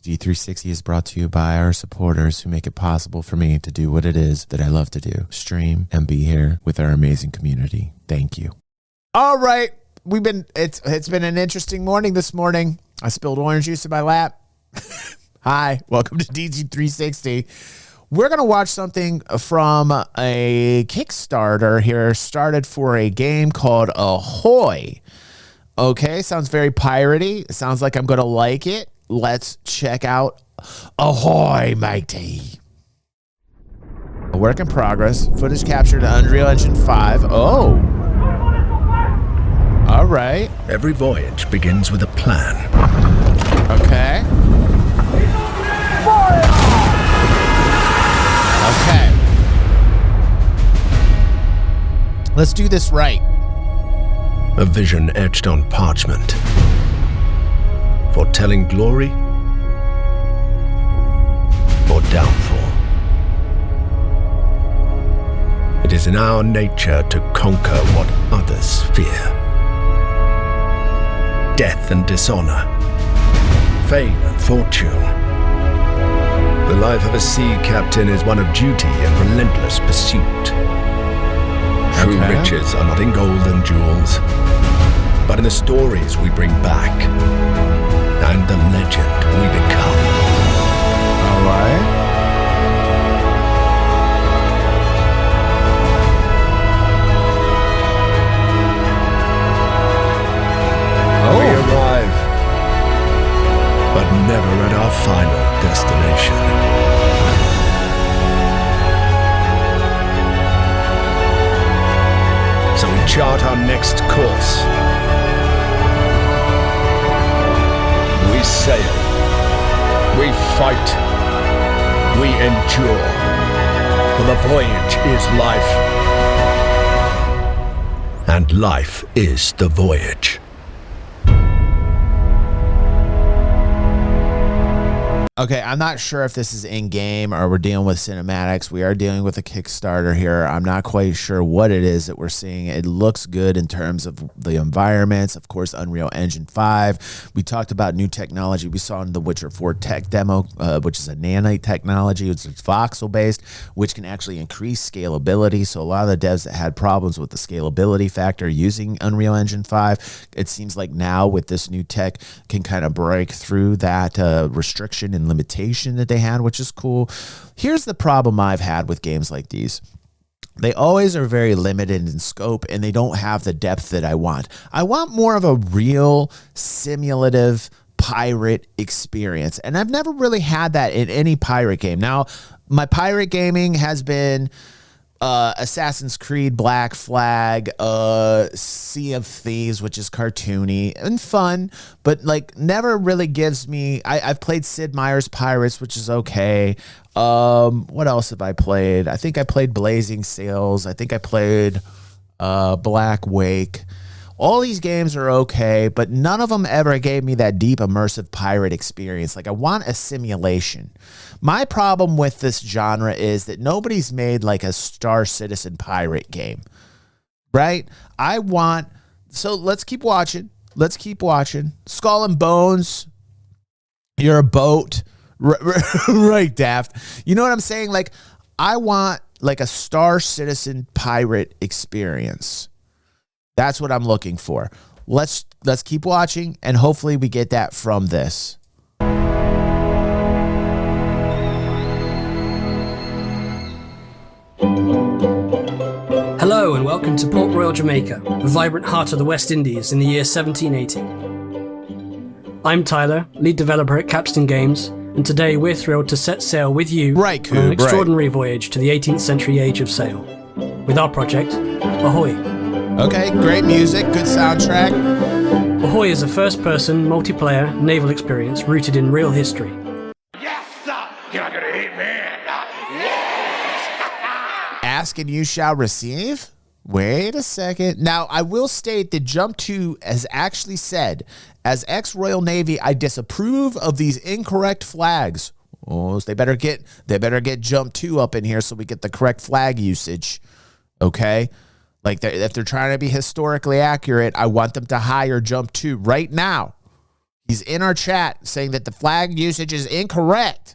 G360 is brought to you by our supporters who make it possible for me to do what it is that I love to do, stream and be here with our amazing community. Thank you. All right. It's been an interesting morning this morning. I spilled orange juice in my lap. Hi, welcome to DG360. We're going to watch something from a Kickstarter here, started for a game called AHOY. Okay, sounds very piratey. Sounds like I'm going to like it. Let's check out AHOY, matey. A work in progress. Footage captured in Unreal Engine 5. Oh. All right. Every voyage begins with a plan. Okay. Okay. Let's do this right. A vision etched on parchment. Foretelling glory or downfall. It is in our nature to conquer what others fear. Death and dishonor, fame and fortune. The life of a sea captain is one of duty and relentless pursuit. True riches are not in gold and jewels, but in the stories we bring back and the legend we become. All right. We arrive, but never at our final destination. So we chart our next course. We sail, we fight, we endure, for the voyage is life, and life is the voyage. Okay, I'm not sure if this is in-game or we're dealing with cinematics. We are dealing with a Kickstarter here. I'm not quite sure what it is that we're seeing. It looks good in terms of the environments. Of course, Unreal Engine 5. We talked about new technology. We saw in the Witcher 4 tech demo, which is a nanite technology. It's voxel-based, which can actually increase scalability. So a lot of the devs that had problems with the scalability factor using Unreal Engine 5, it seems like now with this new tech can kind of break through that restriction and limitation that they had, which is cool. Here's the problem I've had with games like these. They always are very limited in scope and they don't have the depth that I want. I want more of a real simulative pirate experience. And I've never really had that in any pirate game. Now, my pirate gaming has been Assassin's Creed, Black Flag, Sea of Thieves, which is cartoony and fun, but like never really gives me. I've played Sid Meier's Pirates, which is okay. What else have I played? I think I played Blazing Sails. I think I played Black Wake. All these games are okay, but none of them ever gave me that deep immersive pirate experience. Like I want a simulation. My problem with this genre is that nobody's made like a Star Citizen pirate game, right? So let's keep watching. Let's keep watching. Skull and Bones. You're a boat. Right, Daft. You know what I'm saying? Like I want like a Star Citizen pirate experience. That's what I'm looking for. Let's keep watching, and hopefully we get that from this. Hello and welcome to Port Royal, Jamaica, the vibrant heart of the West Indies in the year 1780. I'm Tyler, lead developer at Capstan Games, and today we're thrilled to set sail with you on an extraordinary voyage to the 18th century age of sail. With our project, AHOY. Okay, great music, good soundtrack. AHOY is a first-person, multiplayer naval experience rooted in real history. Yes, sir! Can I get an amen? Yes! Ask and you shall receive? Wait a second. Now, I will state that Jump 2 has actually said, as ex-Royal Navy, I disapprove of these incorrect flags. Oh, so they better get Jump 2 up in here so we get the correct flag usage. Okay? Like, if they're trying to be historically accurate, I want them to hire Jump 2 right now. He's in our chat saying that the flag usage is incorrect.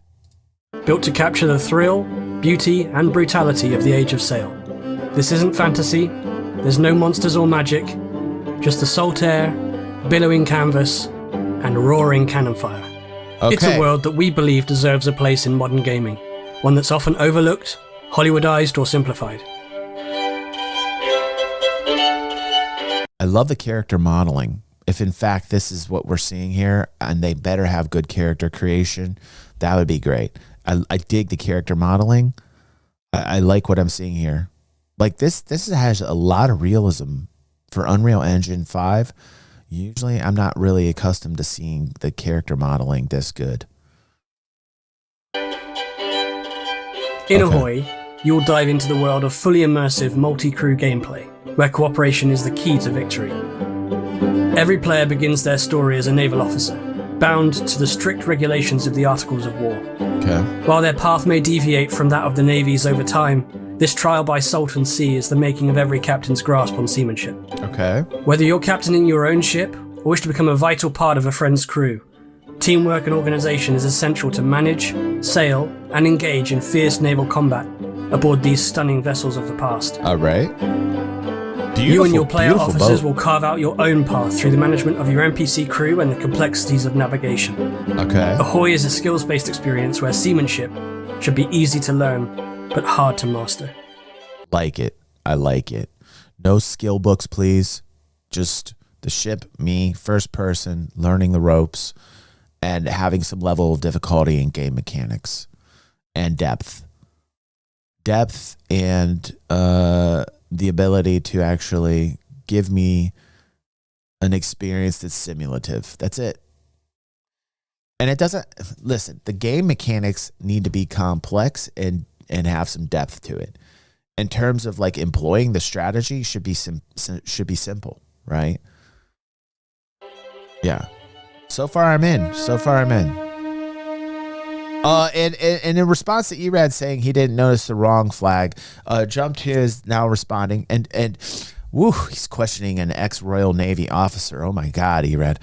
Built to capture the thrill, beauty, and brutality of the Age of Sail. This isn't fantasy. There's no monsters or magic. Just the salt air, billowing canvas, and roaring cannon fire. Okay. It's a world that we believe deserves a place in modern gaming. One that's often overlooked, Hollywoodized, or simplified. I love the character modeling. If in fact this is what we're seeing here, and they better have good character creation, that would be great. I dig the character modeling. I like what I'm seeing here. Like this has a lot of realism for Unreal Engine 5. Usually I'm not really accustomed to seeing the character modeling this good. In AHOY, you'll dive into the world of fully immersive multi-crew gameplay, where cooperation is the key to victory. Every player begins their story as a naval officer, bound to the strict regulations of the Articles of War. Okay. While their path may deviate from that of the navies over time, this trial by salt and sea is the making of every captain's grasp on seamanship. Okay. Whether you're captaining your own ship or wish to become a vital part of a friend's crew, teamwork and organisation is essential to manage, sail, and engage in fierce naval combat aboard these stunning vessels of the past. All right. You and your player officers boat. will carve out your own path through the management of your NPC crew and the complexities of navigation. Okay. AHOY is a skills-based experience where seamanship should be easy to learn, but hard to master. Like it. I like it. No skill books, please. Just the ship, me, first person, learning the ropes, and having some level of difficulty in game mechanics and depth. Depth and the ability to actually give me an experience that's simulative. That's it. And it doesn't, listen, the game mechanics need to be complex and have some depth to it. In terms of like employing the strategy should be simple, right? Yeah. So far I'm in. And in response to Erad saying he didn't notice the wrong flag, Jump 2 is now responding and woo, he's questioning an ex-Royal Navy officer. Oh my God, Erad.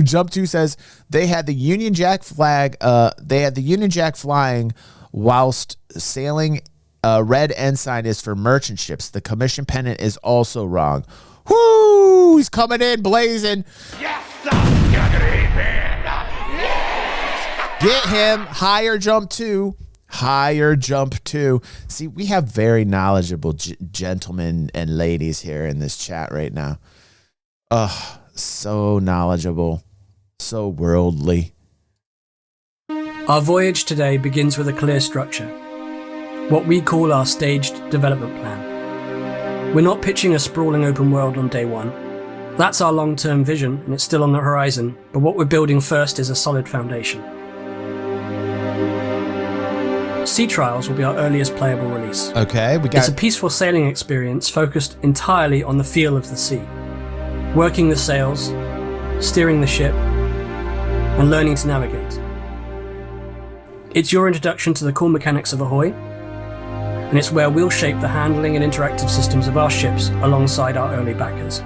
Jump 2 says they had the Union Jack flag. They had the Union Jack flying whilst sailing. Red ensign is for merchant ships. The commission pennant is also wrong. Whoo! He's coming in blazing. Yes, sir. You're not gonna hate man. Yes. Get him. Higher Jump 2. Higher Jump 2. See, we have very knowledgeable gentlemen and ladies here in this chat right now. Oh, so knowledgeable. So worldly. Our voyage today begins with a clear structure. What we call our staged development plan. We're not pitching a sprawling open world on day one. That's our long-term vision, and it's still on the horizon, but what we're building first is a solid foundation. Sea Trials will be our earliest playable release. Okay, It's a peaceful sailing experience focused entirely on the feel of the sea. Working the sails, steering the ship, and learning to navigate. It's your introduction to the core mechanics of AHOY, and it's where we'll shape the handling and interactive systems of our ships alongside our early backers.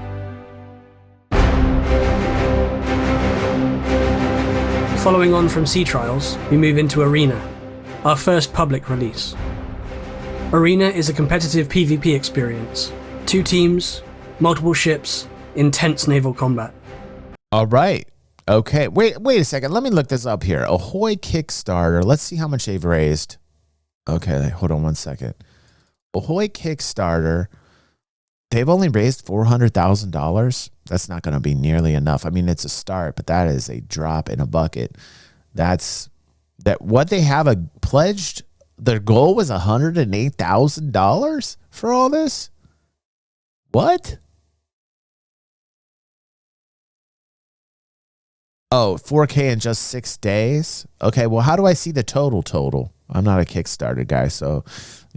Following on from Sea Trials, we move into Arena, our first public release. Arena is a competitive PvP experience. 2 teams, multiple ships, intense naval combat. All right. Okay. Wait a second. Let me look this up here. AHOY Kickstarter. Let's see how much they've raised. Okay, hold on one second. AHOY Kickstarter, they've only raised $400,000. That's not going to be nearly enough. I mean, it's a start, but that is a drop in a bucket. What they have pledged, their goal was $108,000 for all this? What? Oh, 4K in just 6 days? Okay, well, how do I see the total? I'm not a Kickstarter guy, so,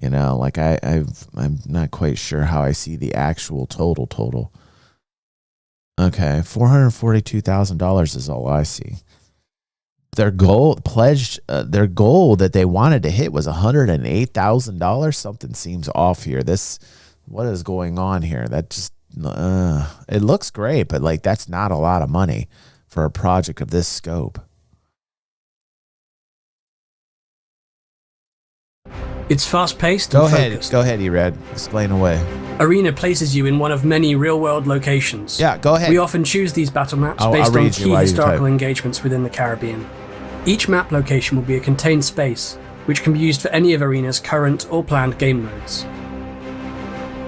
like I'm not quite sure how I see the actual total. Okay, $442,000 is all I see. Their goal that they wanted to hit was $108,000. Something seems off here. What is going on here? That just, it looks great, but like that's not a lot of money for a project of this scope? It's fast-paced and focused. Go ahead, E-Red. Explain away. Arena places you in one of many real-world locations. Yeah, go ahead. We often choose these battle maps based on key historical engagements within the Caribbean. Each map location will be a contained space, which can be used for any of Arena's current or planned game modes.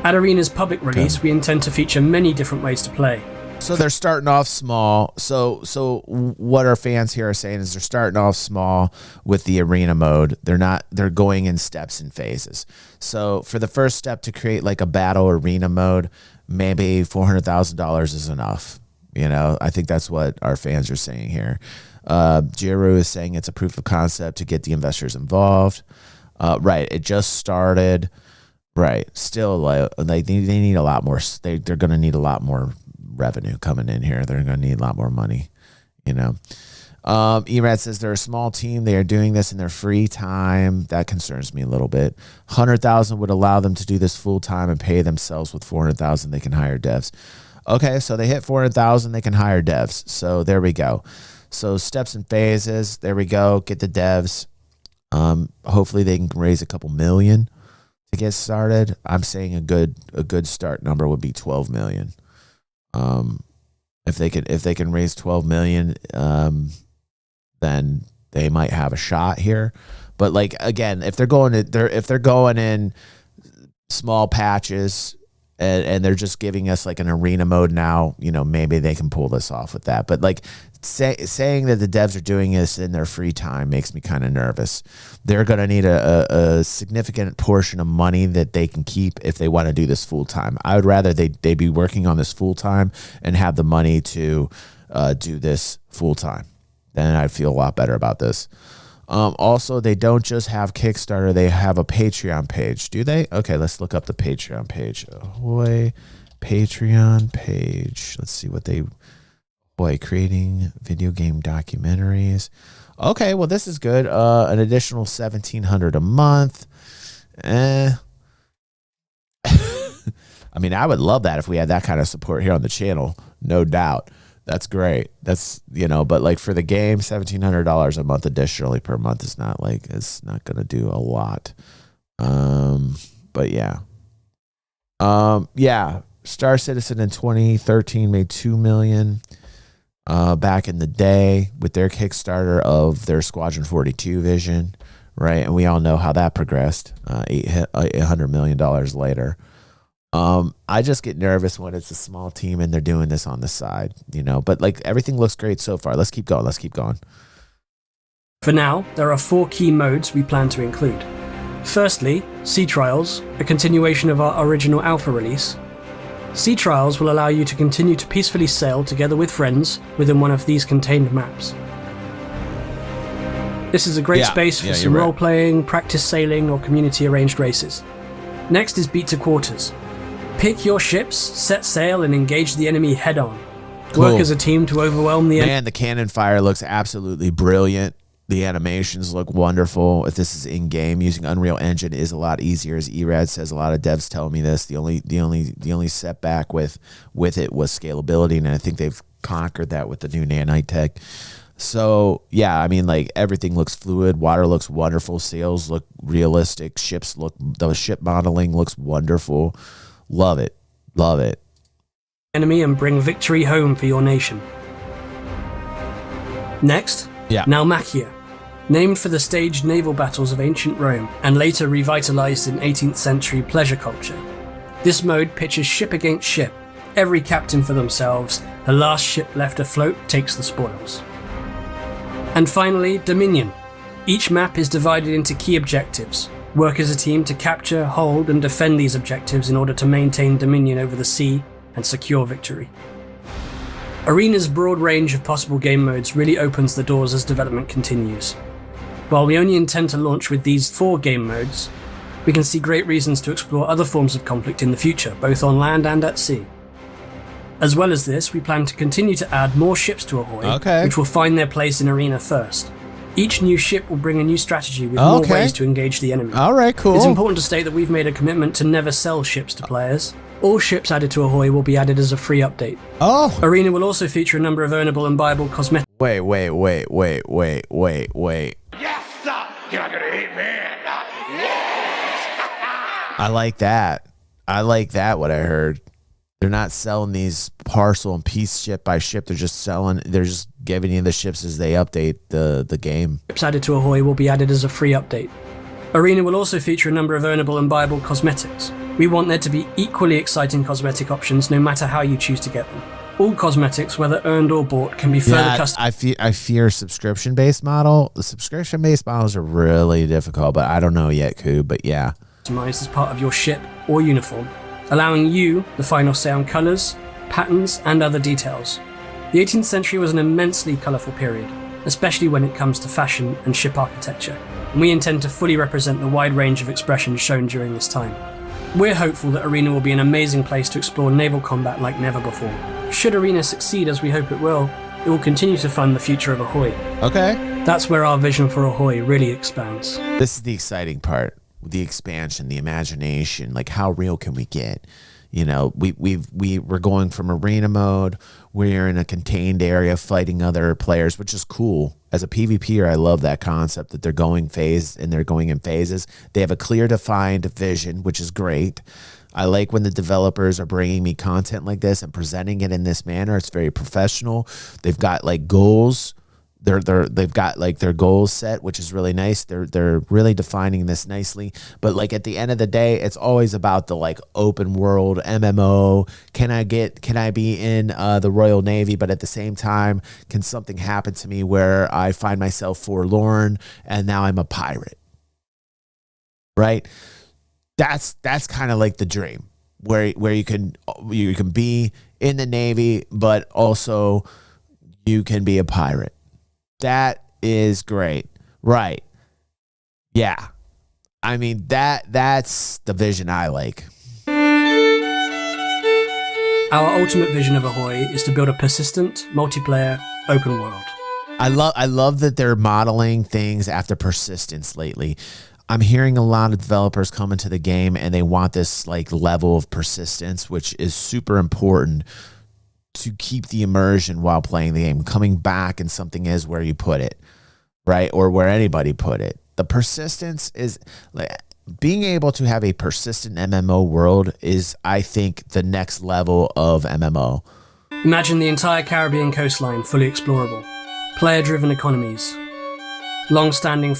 At Arena's public release, we intend to feature many different ways to play. So they're starting off small. So what our fans here are saying is they're starting off small with the arena mode. They're going in steps and phases. So for the first step to create like a battle arena mode, maybe $400,000 is enough. You know, I think that's what our fans are saying here. Jiru is saying it's a proof of concept to get the investors involved. Right. It just started. Right. Still, like they need a lot more. They're going to need a lot more revenue coming in here. They're going to need a lot more money, you know. Erad says they're a small team. They are doing this in their free time. That concerns me a little bit. 100,000 would allow them to do this full time and pay themselves. With 400,000, they can hire devs. Okay, so they hit 400,000, they can hire devs. So there we go. So steps and phases. There we go. Get the devs. Hopefully they can raise a couple million to get started. I'm saying a good start number would be 12 million. If they can raise 12 million, then they might have a shot here. But like again, if they're going in small patches and they're just giving us like an arena mode now, you know, maybe they can pull this off with that. But like saying that the devs are doing this in their free time makes me kind of nervous. They're going to need a significant portion of money that they can keep if they want to do this full time. I would rather they be working on this full time and have the money to do this full time. Then I'd feel a lot better about this. Also, they don't just have Kickstarter, they have a Patreon page. Do they? Okay, let's look up the Patreon page. Ahoy Patreon page. Let's see what they... Boy, creating video game documentaries. Okay, well, this is good. An additional $1,700 a month. I mean, I would love that if we had that kind of support here on the channel. No doubt. That's great. That's, you know, but like for the game, $1,700 a month additionally per month is not going to do a lot. But yeah. Yeah. Star Citizen in 2013 made $2 million. Back in the day with their Kickstarter of their Squadron 42 vision, right? And we all know how that progressed, $800 million later. I just get nervous when it's a small team and they're doing this on the side, you know, but like everything looks great so far. Let's keep going. For now, there are 4 key modes we plan to include. Firstly, Sea Trials, a continuation of our original alpha release. Sea Trials will allow you to continue to peacefully sail together with friends within one of these contained maps. This is a great space for some role-playing, practice sailing, or community-arranged races. Next is Beat to Quarters. Pick your ships, set sail, and engage the enemy head-on. Cool. Work as a team to overwhelm the enemy. Man, the cannon fire looks absolutely brilliant. The animations look wonderful. If this is in-game, using Unreal Engine is a lot easier, as Erad says. A lot of devs tell me this. The only setback with it was scalability, and I think they've conquered that with the new nanite tech. So yeah, I mean, like everything looks fluid. Water looks wonderful. Sails look realistic. The ship modeling looks wonderful. Love it. Enemy and bring victory home for your nation. Next, Naumachia. Named for the staged naval battles of ancient Rome and later revitalized in 18th century pleasure culture. This mode pitches ship against ship, every captain for themselves, the last ship left afloat takes the spoils. And finally, Dominion. Each map is divided into key objectives. Work as a team to capture, hold, and defend these objectives in order to maintain dominion over the sea and secure victory. Arena's broad range of possible game modes really opens the doors as development continues. While we only intend to launch with these 4 game modes, we can see great reasons to explore other forms of conflict in the future, both on land and at sea. As well as this, we plan to continue to add more ships to Ahoy, which will find their place in Arena first. Each new ship will bring a new strategy with more ways to engage the enemy. All right, cool. It's important to state that we've made a commitment to never sell ships to players. All ships added to Ahoy will be added as a free update. Oh! Arena will also feature a number of earnable and buyable cosmetics. Wait. Yes, sir. Can I get an amen? Yes. I like that. What I heard. They're not selling these parcel and piece ship by ship. They're just giving you the ships as they update the game. Ships added to Ahoy will be added as a free update. Arena will also feature a number of earnable and buyable cosmetics. We want there to be equally exciting cosmetic options no matter how you choose to get them. All cosmetics, whether earned or bought, can be further customized. I fear subscription-based model. The subscription-based models are really difficult, but I don't know yet, Koo, but yeah. As part of your ship or uniform, allowing you the final say on colours, patterns, and other details. The 18th century was an immensely colourful period, especially when it comes to fashion and ship architecture, and we intend to fully represent the wide range of expressions shown during this time. We're hopeful that Arena will be an amazing place to explore naval combat like never before. Should Arena succeed as we hope it will continue to fund the future of Ahoy. Okay. That's where our vision for Ahoy really expands. This is the exciting part. The expansion, the imagination, like how real can we get? You know, we're going from arena mode. We're in a contained area fighting other players, which is cool. As a PvPer, I love that concept that they're going in phases. They have a clear defined vision, which is great. I like when the developers are bringing me content like this and presenting it in this manner. It's very professional. They've got like goals. They've got like their goals set, which is really nice. They're really defining this nicely. But like at the end of the day, it's always about the like open world MMO. Can I be in the Royal Navy? But at the same time, can something happen to me where I find myself forlorn and now I'm a pirate? Right? That's kind of like the dream where you can be in the Navy, but also you can be a pirate. That is great. Right. Yeah. I mean, that's the vision I like. Our ultimate vision of Ahoy is to build a persistent, multiplayer, open world. I love that they're modeling things after persistence lately. I'm hearing a lot of developers come into the game and they want this like level of persistence, which is super important to keep the immersion while playing the game. Coming back and something is where you put it, right? Or where anybody put it. The persistence is like being able to have a persistent MMO world is, I think, the next level of MMO. Imagine the entire Caribbean coastline fully explorable. Player-driven economies. Long-standing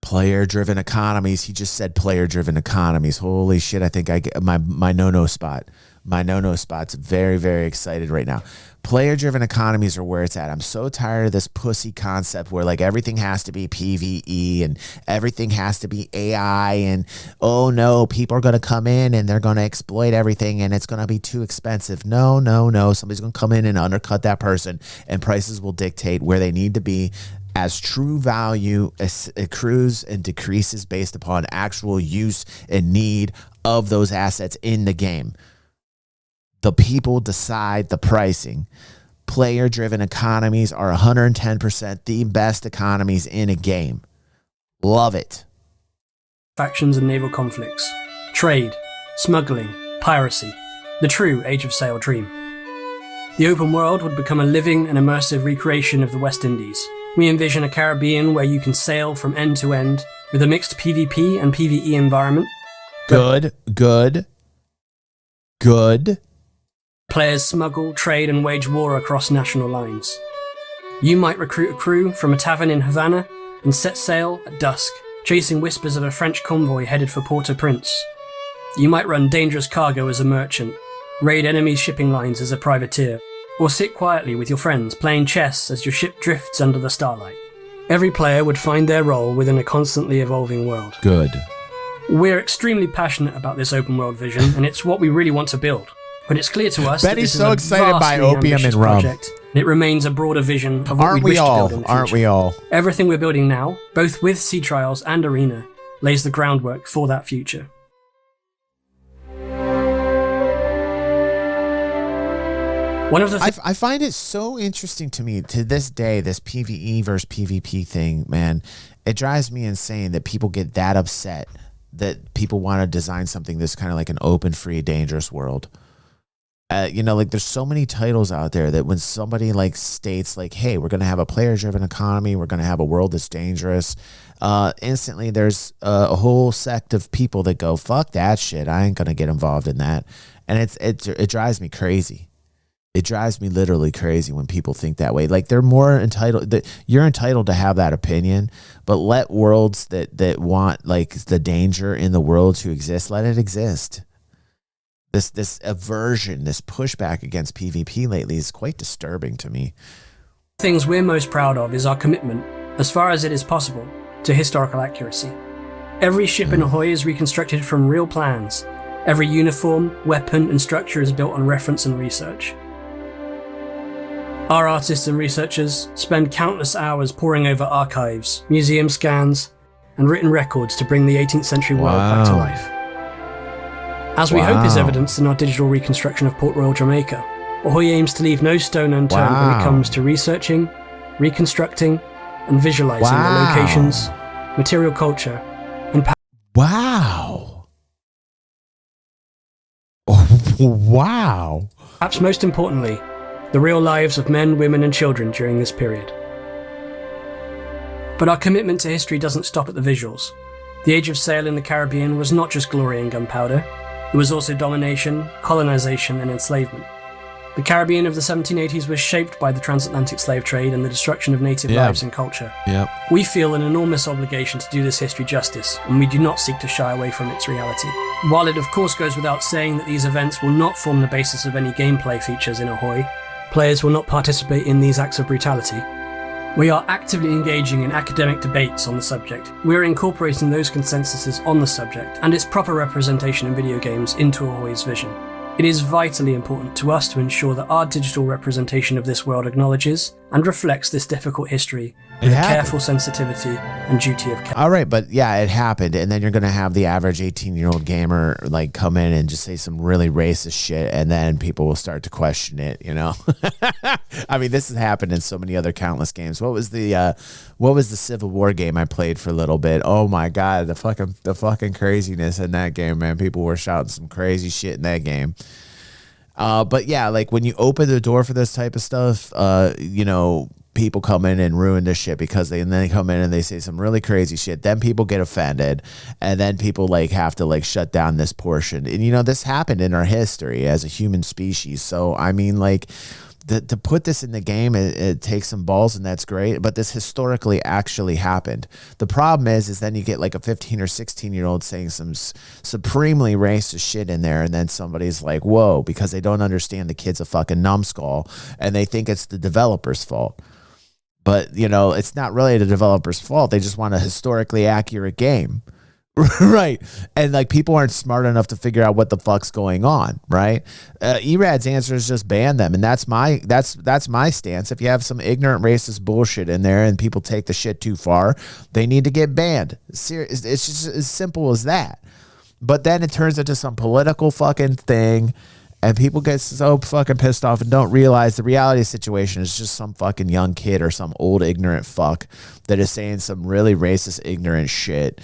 player-driven economies. He just said player-driven economies. Holy shit, I think I get my no-no spot. My no-no spot's very, very excited right now. Player-driven economies are where it's at. I'm so tired of this pussy concept where like everything has to be PvE and everything has to be AI and oh no, people are going to come in and they're going to exploit everything and it's going to be too expensive. No. Somebody's going to come in and undercut that person and prices will dictate where they need to be as true value accrues and decreases based upon actual use and need of those assets in the game. The people decide the pricing. Player-driven economies are 110% the best economies in a game. Love it. Factions and naval conflicts. Trade, smuggling, piracy. The true Age of Sail dream. The open world would become a living and immersive recreation of the West Indies. We envision a Caribbean where you can sail from end to end with a mixed PvP and PvE environment. Good. Players smuggle, trade, and wage war across national lines. You might recruit a crew from a tavern in Havana and set sail at dusk, chasing whispers of a French convoy headed for Port-au-Prince. You might run dangerous cargo as a merchant, raid enemy shipping lines as a privateer, or sit quietly with your friends playing chess as your ship drifts under the starlight. Every player would find their role within a constantly evolving world. Good. We're extremely passionate about this open world vision, and it's what we really want to build. But it's clear to us that this is a excited by opium and rum. Project, and it remains a broader vision of what Aren't we wish we to all? build in the Aren't future. we all? Everything we're building now, both with Sea Trials and Arena, lays the groundwork for that future. One of the I find it so interesting to me to this day, this PvE versus PvP thing, man. It drives me insane that people get that upset that people want to design something that's kind of like an open, free, dangerous world. Like there's so many titles out there that when somebody like states like, hey, we're going to have a player-driven economy, we're going to have a world that's dangerous, instantly there's a whole sect of people that go, fuck that shit, I ain't going to get involved in that. And it drives me crazy. It drives me literally crazy when people think that way. Like they're more entitled, you're entitled to have that opinion, but let worlds that want like the danger in the world to exist, let it exist. This aversion, this pushback against PvP lately is quite disturbing to me. Things we're most proud of is our commitment, as far as it is possible, to historical accuracy. Every ship in Ahoy is reconstructed from real plans. Every uniform, weapon, and structure is built on reference and research. Our artists and researchers spend countless hours poring over archives, museum scans, and written records to bring the 18th century world back to life. As we hope is evidenced in our digital reconstruction of Port Royal, Jamaica, Ahoy aims to leave no stone unturned when it comes to researching, reconstructing, and visualizing the locations, material culture, and wow. perhaps most importantly, the real lives of men, women, and children during this period. But our commitment to history doesn't stop at the visuals. The age of sail in the Caribbean was not just glory and gunpowder. It was also domination, colonization, and enslavement. The Caribbean of the 1780s was shaped by the transatlantic slave trade and the destruction of native lives and culture. We feel an enormous obligation to do this history justice, and we do not seek to shy away from its reality. While it of course goes without saying that these events will not form the basis of any gameplay features in Ahoy, players will not participate in these acts of brutality, we are actively engaging in academic debates on the subject. We are incorporating those consensuses on the subject and its proper representation in video games into Ahoy's vision. It is vitally important to us to ensure that our digital representation of this world acknowledges and reflects this difficult history with careful sensitivity and duty of care. All right, but yeah, it happened, and then you're going to have the average 18-year-old gamer like come in and just say some really racist shit, and then people will start to question it, you know? I mean, this has happened in so many other countless games. What was the Civil War game I played for a little bit? Oh my God, the fucking craziness in that game, man. People were shouting some crazy shit in that game. But yeah, like when you open the door for this type of stuff, you know, people come in and ruin this shit because they come in and they say some really crazy shit. Then people get offended, and then people like have to like shut down this portion. And you know, this happened in our history as a human species. So I mean, like to put this in the game, it takes some balls, and that's great. But this historically actually happened. The problem is then you get like a 15 or 16-year-old saying some supremely racist shit in there, and then somebody's like, whoa, because they don't understand the kid's a fucking numbskull, and they think it's the developer's fault. But, you know, it's not really the developer's fault. They just want a historically accurate game. Right. And like people aren't smart enough to figure out what the fuck's going on, right? Erad's answer is just ban them, and that's my stance. If you have some ignorant racist bullshit in there and people take the shit too far, they need to get banned. It's just as simple as that. But then it turns into some political fucking thing, and people get so fucking pissed off and don't realize the reality of the situation is just some fucking young kid or some old ignorant fuck that is saying some really racist, ignorant shit.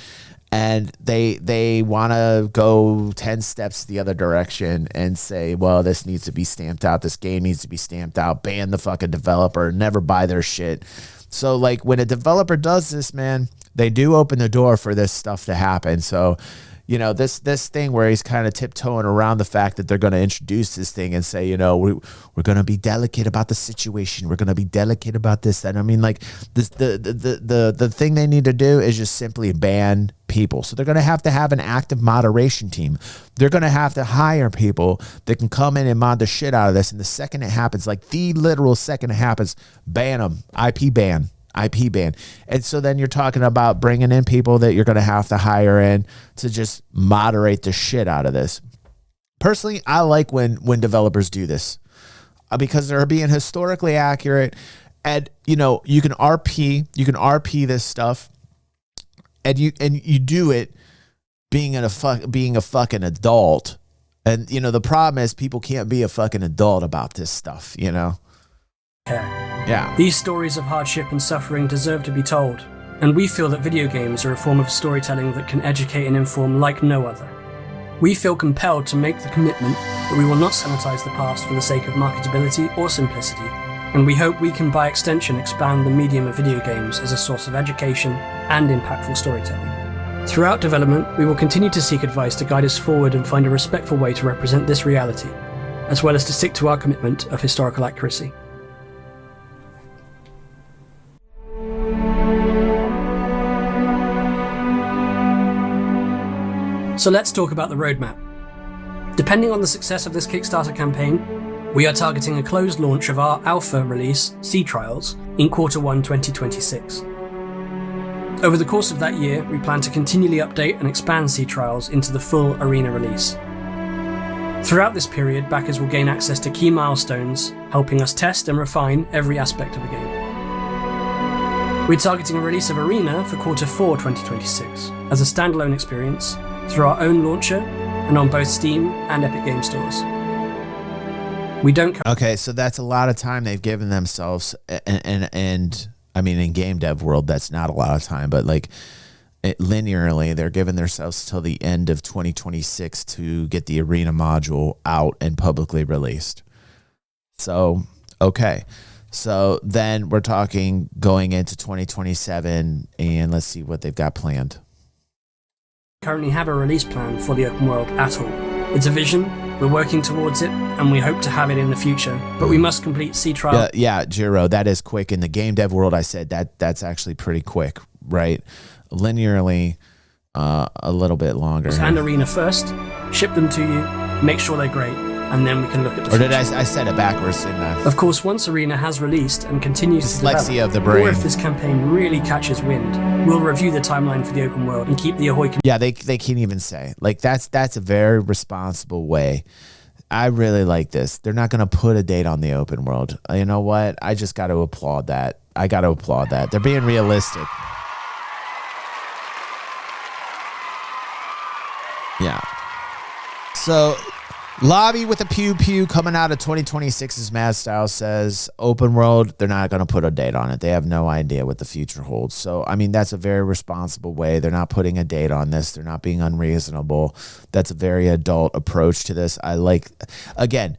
And they want to go 10 steps the other direction and say, well, this needs to be stamped out. This game needs to be stamped out. Ban the fucking developer. Never buy their shit. So, like, when a developer does this, man, they do open the door for this stuff to happen. So, you know, this thing where he's kind of tiptoeing around the fact that they're going to introduce this thing and say, you know, we're going to be delicate about the situation. We're going to be delicate about this. And I mean, like, the thing they need to do is just simply ban people. So they're going to have an active moderation team. They're going to have to hire people that can come in and mod the shit out of this. And the second it happens, like the literal second it happens, ban them. IP ban. And so then you're talking about bringing in people that you're going to have to hire in to just moderate the shit out of this. Personally, I like when developers do this because they're being historically accurate, and you know, you can RP this stuff, and you do it being a fucking adult. And you know, the problem is people can't be a fucking adult about this stuff, you know. Yeah. These stories of hardship and suffering deserve to be told. and we feel that video games are a form of storytelling that can educate and inform like no other. We feel compelled to make the commitment that we will not sanitize the past for the sake of marketability or simplicity, and we hope we can by extension expand the medium of video games as a source of education and impactful storytelling. Throughout development, we will continue to seek advice to guide us forward and find a respectful way to represent this reality, as well as to stick to our commitment of historical accuracy. So let's talk about the roadmap. Depending on the success of this Kickstarter campaign, we are targeting a closed launch of our alpha release, Sea Trials, in Q1 2026. Over the course of that year, we plan to continually update and expand Sea Trials into the full arena release. Throughout this period, backers will gain access to key milestones, helping us test and refine every aspect of the game. We're targeting a release of Arena for Q4 2026 as a standalone experience through our own launcher and on both Steam and Epic Game Stores. We don't. Okay, so that's a lot of time they've given themselves, and I mean, in game dev world, that's not a lot of time, but like linearly, they're giving themselves till the end of 2026 to get the Arena module out and publicly released. So, okay. So then we're talking going into 2027, and let's see what they've got planned. Currently have a release plan for the open world at all. It's a vision, we're working towards it, and we hope to have it in the future, but we must complete Sea Trial. Yeah, Jiro, that is quick. In the game dev world, I said that's actually pretty quick, right? Linearly, a little bit longer. And Arena first, ship them to you, make sure they're great, and then we can look at the future. Or did I said it backwards, didn't I? Of course, once Arena has released and continues to develop, dyslexia of the brain. or if this campaign really catches wind, we'll review the timeline for the open world and keep the Ahoy Yeah, they can't even say. Like, that's a very responsible way. I really like this. They're not going to put a date on the open world. You know what? I just got to applaud that. I got to applaud that. They're being realistic. Yeah. So, Lobby with a pew pew coming out of 2026's Mad Style says open world, they're not going to put a date on it. They have no idea what the future holds. So, I mean, that's a very responsible way. They're not putting a date on this. They're not being unreasonable. That's a very adult approach to this. I like, again,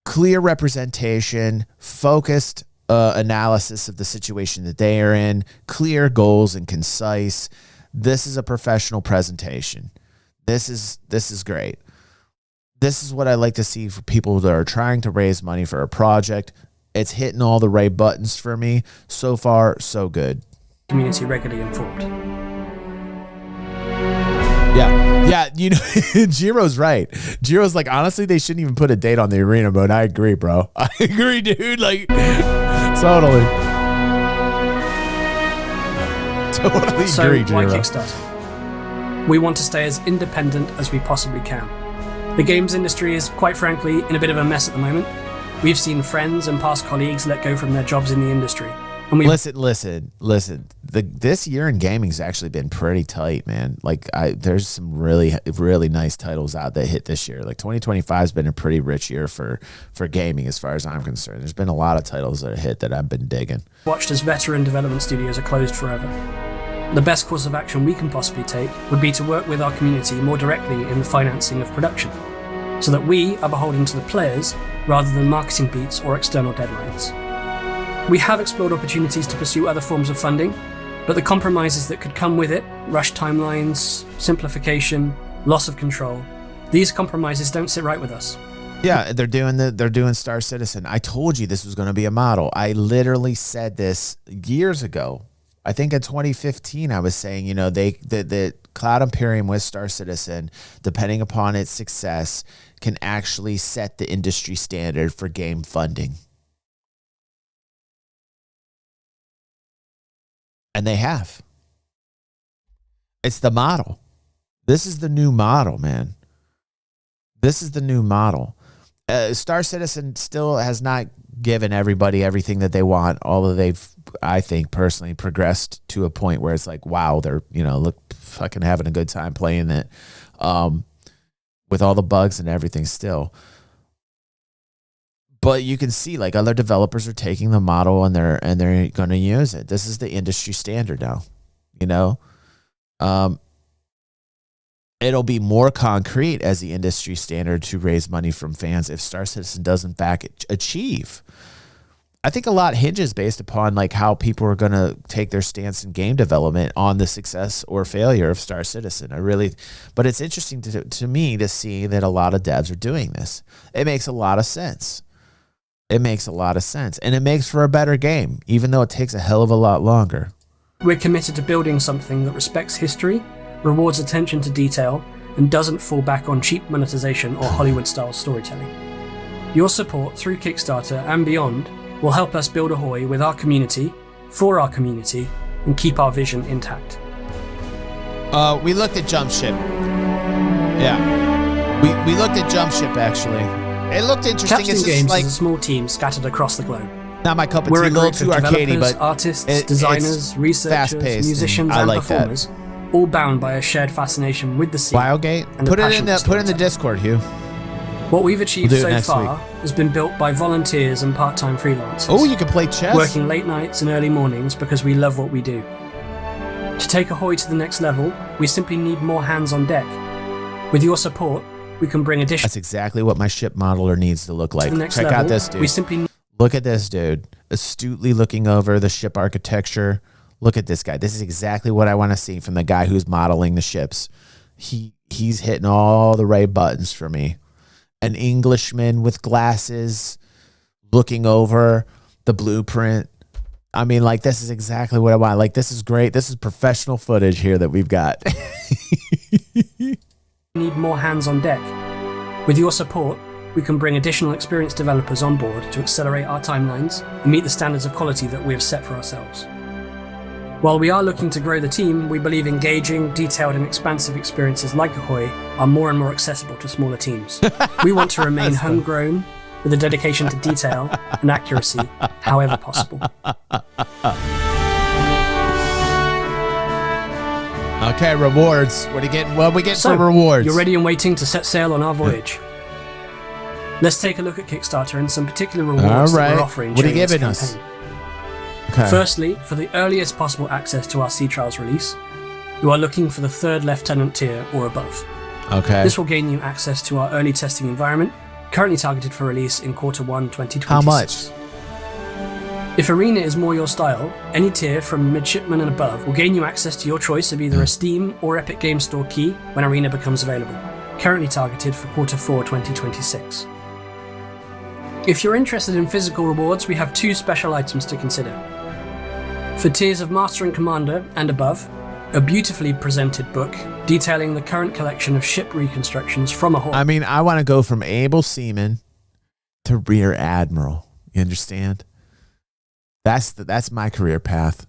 clear representation, focused analysis of the situation that they are in, clear goals and concise. This is a professional presentation. This is great. This is what I like to see for people that are trying to raise money for a project. It's hitting all the right buttons for me. So far, so good. Community regularly informed. Yeah, you know, Jiro's right. Jiro's like, honestly, they shouldn't even put a date on the arena mode. I agree, bro. I agree, dude. Like, totally. Totally So, agree, why Jiro. Kickstarter? We want to stay as independent as we possibly can. The games industry is, quite frankly, in a bit of a mess at the moment. We've seen friends and past colleagues let go from their jobs in the industry. And we Listen. This year in gaming's actually been pretty tight, man. Like, there's some really, really nice titles out that hit this year. Like 2025 has been a pretty rich year for gaming, as far as I'm concerned. There's been a lot of titles that have hit that I've been digging. watched as veteran development studios are closed forever. The best course of action we can possibly take would be to work with our community more directly in the financing of production, so that we are beholden to the players rather than marketing beats or external deadlines. We have explored opportunities to pursue other forms of funding, but the compromises that could come with it, rushed timelines, simplification, loss of control, these compromises don't sit right with us. Yeah, they're doing Star Citizen. I told you this was going to be a model. I literally said this years ago. I think in 2015, I was saying, you know, the Cloud Imperium with Star Citizen, depending upon its success, can actually set the industry standard for game funding. And they have. It's the model. This is the new model, man. This is the new model. Star Citizen still has not given everybody everything that they want, although they've, I think, personally progressed to a point where it's like, wow, they're, you know, look, fucking having a good time playing it, with all the bugs and everything still. But you can see like other developers are taking the model and they're going to use it. This is the industry standard now, you know. It'll be more concrete as the industry standard to raise money from fans if Star Citizen does in fact achieve. I think a lot hinges based upon like how people are going to take their stance in game development on the success or failure of Star Citizen. But it's interesting to me to see that a lot of devs are doing this. It makes a lot of sense. It makes a lot of sense. And it makes for a better game, even though it takes a hell of a lot longer. We're committed to building something that respects history, rewards attention to detail, and doesn't fall back on cheap monetization or Hollywood-style storytelling. Your support through Kickstarter and beyond will help us build Ahoy with our community, for our community, and keep our vision intact. We looked at Jump Ship. Yeah. We looked at Jump Ship, actually. It looked interesting. Capstan it's Games like, is a small team scattered across the globe. Not my cup of We're tea, a a little group too of arcadey, developers, but artists, designers, researchers, musicians, and performers, all bound by a shared fascination with the scene. Wildgate, and put it in the Discord, Hugh. What we've achieved so far week. has been built by volunteers and part-time freelancers. Oh, you can play chess. Working late nights and early mornings because we love what we do. To take Ahoy to the next level, we simply need more hands on deck. With your support, we can bring additional. That's exactly what my ship modeler needs to look like. Check out this dude. We simply look at this dude, astutely looking over the ship architecture. Look at this guy. This is exactly what I want to see from the guy who's modeling the ships. He's hitting all the right buttons for me. An Englishman with glasses looking over the blueprint. I mean, like, this is exactly what I want. Like, this is great. This is professional footage here that we've got. Need more hands on deck. With your support, we can bring additional experienced developers on board to accelerate our timelines and meet the standards of quality that we have set for ourselves. While we are looking to grow the team, we believe engaging, detailed, and expansive experiences like Ahoy are more and more accessible to smaller teams. We want to remain homegrown with a dedication to detail and accuracy, however possible. Okay, rewards. What are we getting for rewards? You're ready and waiting to set sail on our voyage. Let's take a look at Kickstarter and some particular rewards that we're offering What are you during this giving us? campaign. Okay. Firstly, for the earliest possible access to our Sea Trials release, you are looking for the 3rd Lieutenant tier or above. Okay. This will gain you access to our early testing environment, currently targeted for release in Q1 2026. How much? If Arena is more your style, any tier from Midshipman and above will gain you access to your choice of either a Steam or Epic Games Store key when Arena becomes available, currently targeted for Q4 2026. If you're interested in physical rewards, we have 2 special items to consider. For tiers of Master and Commander and above, a beautifully presented book detailing the current collection of ship reconstructions from Ahoy. I mean, I want to go from able seaman to rear admiral. You understand? That's my career path.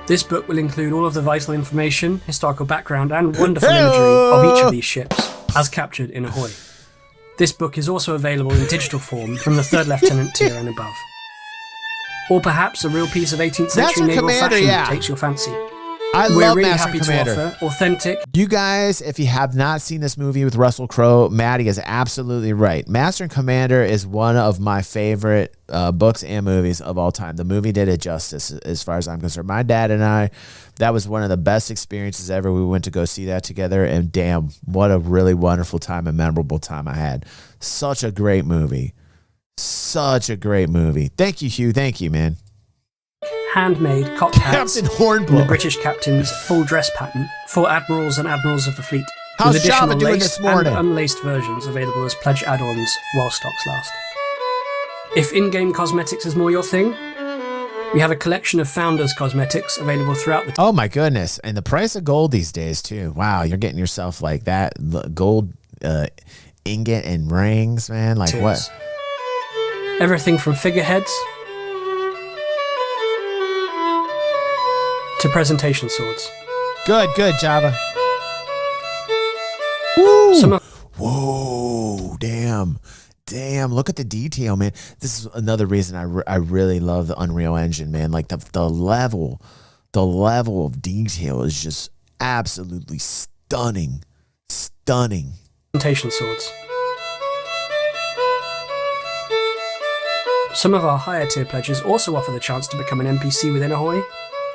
This book will include all of the vital information, historical background, and wonderful imagery of each of these ships, as captured in Ahoy. This book is also available in digital form from the 3rd Lieutenant tier and above. Or perhaps a real piece of 18th century naval fashion that takes your fancy. We're really Master happy Commander. to offer authentic. You guys, if you have not seen this movie with Russell Crowe, Maddie is absolutely right. Master and Commander is one of my favorite books and movies of all time. The movie did it justice as far as I'm concerned. My dad and I, that was one of the best experiences ever. We went to go see that together, and damn, what a really wonderful time and memorable time I had. Such a great movie. Such a great movie. Thank you, Hugh. Thank you, man. Handmade cocked hats Captain in Hornblower. the British captain's full dress pattern for admirals and admirals of the fleet. How's with Java additional doing laced this morning? and unlaced versions available as pledge add-ons while stocks last. If in-game cosmetics is more your thing, we have a collection of Founders cosmetics available throughout the Oh my goodness. And the price of gold these days too. Wow, you're getting yourself like that gold ingot and rings, man. Like tiers. what? Everything from figureheads to presentation swords. Good, Java. Woo! Some of Whoa, damn, look at the detail, man. This is another reason I really love the Unreal Engine, man. Like the level of detail is just absolutely stunning. Augmentation swords. Some of our higher tier pledges also offer the chance to become an NPC within Ahoy,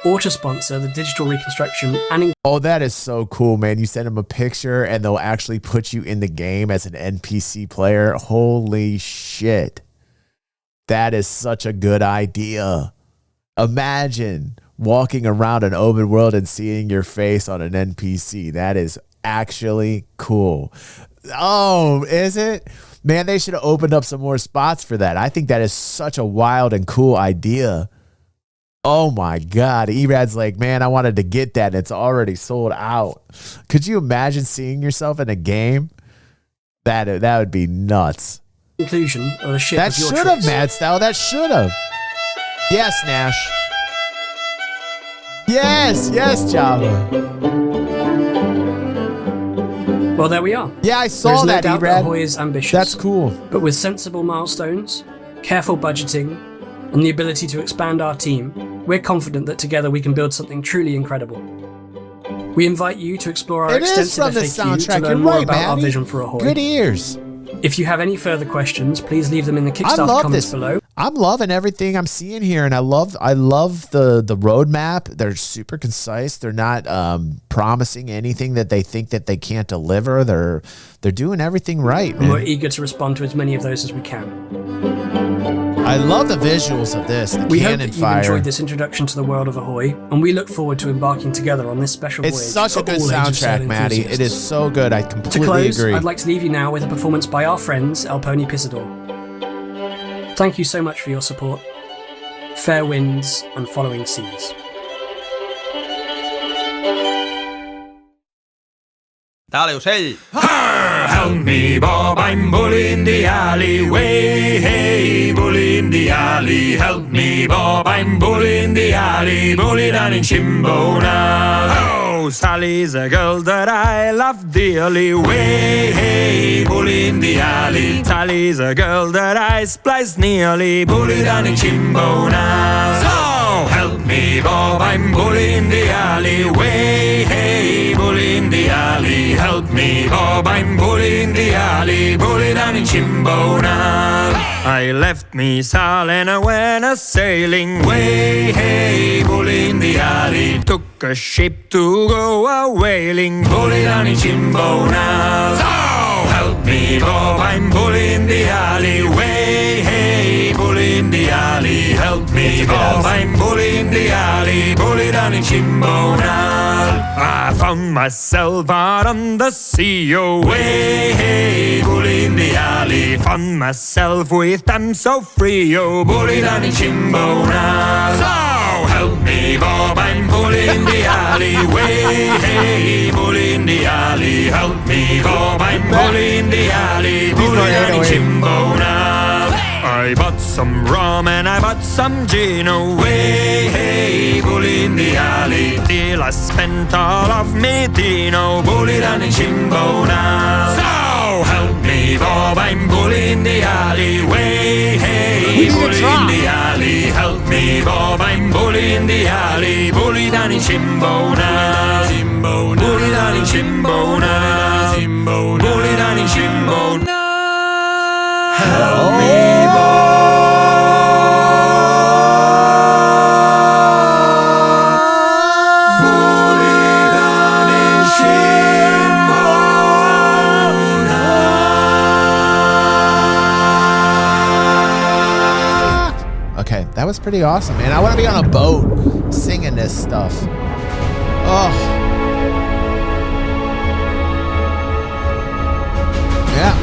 or to sponsor the digital reconstruction and... Oh, that is so cool, man. You send them a picture and they'll actually put you in the game as an NPC player. Holy shit. That is such a good idea. Imagine walking around an open world and seeing your face on an NPC. That is actually cool. Oh, is it? Man, they should have opened up some more spots for that. I think that is such a wild and cool idea. Oh my God. Erad's like, man, I wanted to get that and it's already sold out. Could you imagine seeing yourself in a game? That would be nuts. Inclusion of a ship that of your should have, choice. Mad Style. That should have. Yes, Nash. Yes, Java. Well, there we are. Yeah, I saw There's no that, doubt that Erad. Ahoy is ambitious. That's cool. But with sensible milestones, careful budgeting, and the ability to expand our team, we're confident that together we can build something truly incredible. We invite you to explore our extensive FAQ to learn more about our vision for Ahoy. Good ears. If you have any further questions, please leave them in the Kickstarter comments below. I'm loving everything I'm seeing here, and I love the roadmap. They're super concise. They're not promising anything that they think that they can't deliver. They're doing everything right, man. And we're eager to respond to as many of those as we can. I love the visuals of this. The we hope cannon that you've fire. enjoyed this introduction to the world of Ahoy, and we look forward to embarking together on this special voyage. It's such a good for all Age of Sail soundtrack, Maddie. enthusiasts. It is so good. I completely To close, agree. I'd like to leave you now with a performance by our friends, El Pony Pisador. Thank you so much for your support. Fair winds and following seas. Dale, Ocell! Help me, Bob, I'm bully in the alleyway. Hey, bully in the alley. Help me, Bob, I'm bully in the alley. Bully down in Chimbona. Oh, Sally's a girl that I love dearly. Way, hey, bully in the alley. Sally's a girl that I splice nearly. Bully down in Chimbona. So, help me, Bob, I'm bully in the alleyway. Hey, bully in the alley. Help me, Bob, I'm bully in the alley. Bully down in Chimbona. I left me Sal and I went a sailing way. Hey, bully in the alley. Took a ship to go a whaling. Bully down in Chimbona. So, help me, Bob, I'm bully in the alley way. Hey, bully in the alley. Help me, Bob, I'm bully in the alley. Bully down in Chimbona. I found myself out on the sea away. Hey, bully in the alley. Found myself with them so free. Oh, bully down in Chimbona. So, help me, Bob, I'm bully in the alley way. Hey, bully in the alley. Help me, Bob, I'm bully in the alley. Bully down in Chimbona. I bought some rum and I bought some gin away. Hey, bully in the alley. Till I spent all of me Dino. Bully down in Chimbona. So, help me, Bob, I'm bully in the alley way. Hey, bully in the alley. Help me, Bob, I'm bully in the alley. Bully down in Chimbona. Chimbona. Bully down in Chimbona. Chimbona. Bully down in Chimbona. Help me, Bob. Okay, that was pretty awesome, man. I want to be on a boat singing this stuff. Oh. Yeah.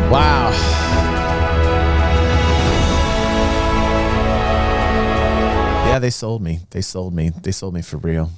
Wow. Yeah, they sold me. They sold me. They sold me for real.